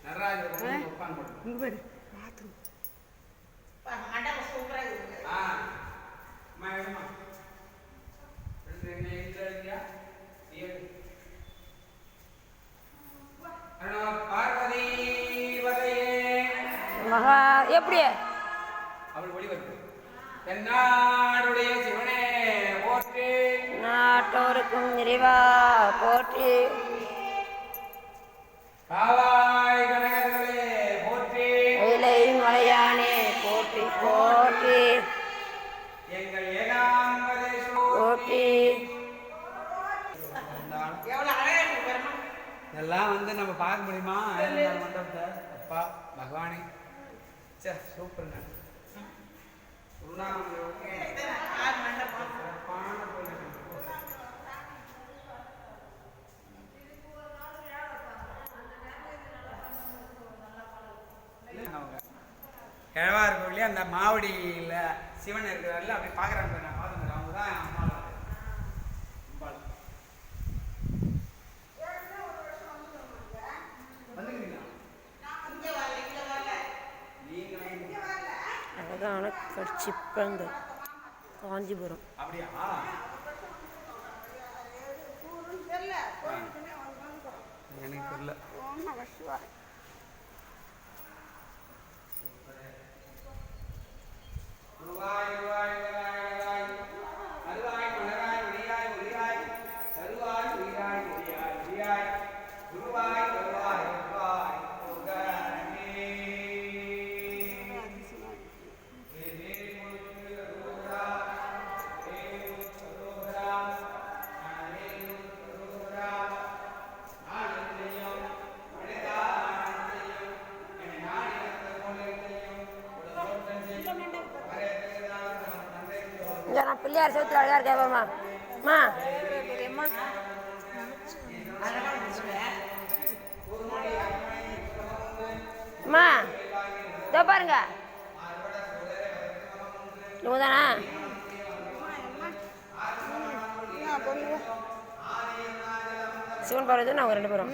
நடராஜர் உட்காந்து போட்டு இங்க பாரு பாத்ரூம் மண்டபம் சூப்பரா இருக்கு. அம்மா எடுமா ரெண்டு எழுதியா பார்வதி வதையே மகா எப்படி அவள் ஒளி வருது. தென்னாடுடைய சிவனே போற்றி, நாட்டோருக்கும் நிறைவா போற்றி, காவாய் கனகர்களே போற்றி, வெயிலை மலையானே போற்றி போற்றி, எங்கள் ஏகாம்பரேஸ்வரர் போற்றி. இதெல்லாம் வந்து நம்ம பார்க்க முடியுமா மண்டபத்தை? அப்பா பகவானே சூப்பருங்க. கிழவார் கோவிலே அந்த மாவடியில் சிவன் இருக்கிறாரில்ல அப்படி பார்க்குறாங்க. நான் பார்த்துக்கிறேன். அவங்க தான் அம்மா அழகான கட்சிப்பங்க காஞ்சிபுரம். அப்படியா? எனக்கு தெரியல. நான் பிள்ளையார் சவுத்தில் அழகா இருக்கேன். அம்மா இதோ பாருங்க, இவங்கதானா? சிவன் பார்வதி நாங்கள் ரெண்டு பேரும்.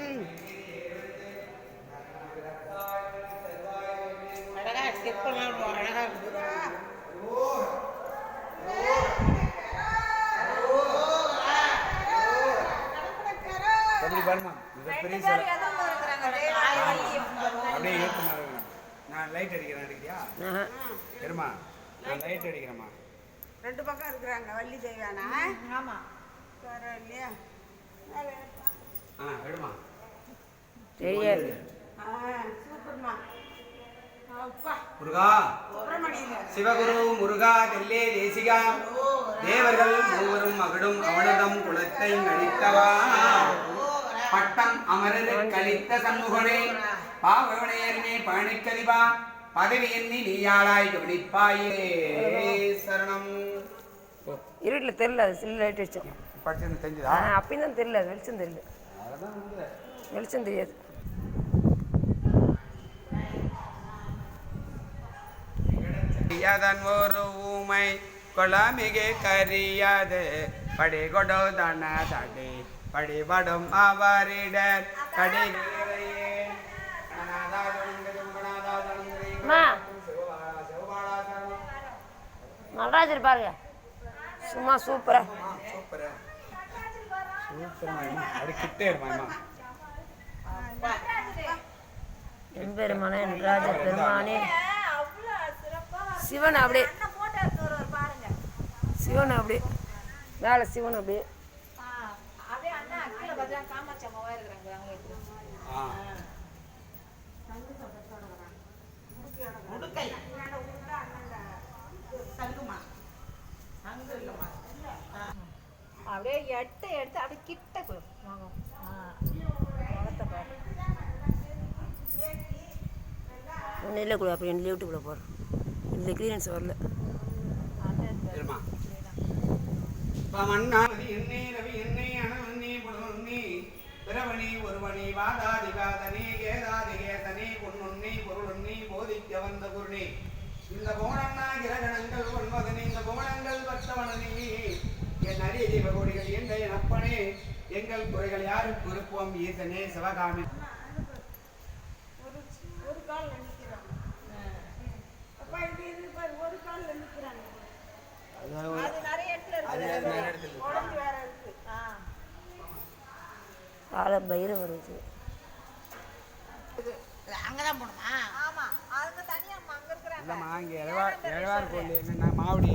அப்படியே ஏற்று நான் லைட் அடிக்கிறேன். அடிக்கிறியா? சரிம்மா, நான் லைட் அடிக்கிறேம்மா. ரெண்டு பக்கம் இருக்கிறாங்க வள்ளி தேவியானா? ஆமா இல்லையா? எடுமா. தெரியாது. சூப்பர்மா. முருகா சிவகுரு முருகா தெல்லே தேசிகா தேவர்கள் மூவரும் மகிழும் அவனதம் குலத்தை அளித்தவா பட்டம் அமரர் கலித்த சண்முகனே பாவனையர்மே பழனிக்கதிவா பதவி எண்ணி நீயாளாய் கவனிப்பாயே சரணம். இருட்டில் தெரியல, அது சில லைட் அடிச்சோம். படிச்சு தெரிஞ்சுதா? அப்பயும் தான் தெரியல, வெளிச்சம் தெரியல. வெளிச்சம் தெரியாது. யதன் ஒரு ஊமை கொலாமிகே கரியாது படி கொடோ தன தடி படிபடும் அவரிடர் கடி. நடராஜர் பாருங்க, சும்மா சூப்பரா சூப்பரா சூப்பரா. அப்படி கிட்டே இருப்பாங்க. எம்பெருமானே நடராஜர் பெருமானே சிவன் அப்படியே சிவன் அப்படியே மேலே சிவன் அப்படியே அப்படியே எடுத்து அப்படியே கிட்ட ஒன்றும் இல்லை கூட அப்படி என் லிஃப்ட்டுக்குள்ளே போகிறோம். இல்லை கிளியரன்ஸ் வரல. பிறவனி ஒருவனி வாதாதிகாதனி கேதாதிகேதனி பொன்னுண்ணி பொருளுண்ணி போதிக்க வந்த குருணி இந்த போனண்ணா கிரகணங்கள் ஒன்பதனி இந்த போனங்கள் பத்தவனி என் அரிய ஜீவகோடிகள் என்ற என் அப்பனே எங்கள் குறைகள் யாரும் பொறுப்போம் ஈசனே சிவகாமி. அது நிறைய இடத்துல இருக்கு. உடஞ்சி வேற இருக்கு. காலை பைரவர் வருது. அங்கதான் போகணுமா? ஆமா, அவங்க தனியா அங்க இருக்கிறாங்க. இல்லைம்மா, இங்கே இழவார் கோயில் என்னென்னா மாவடி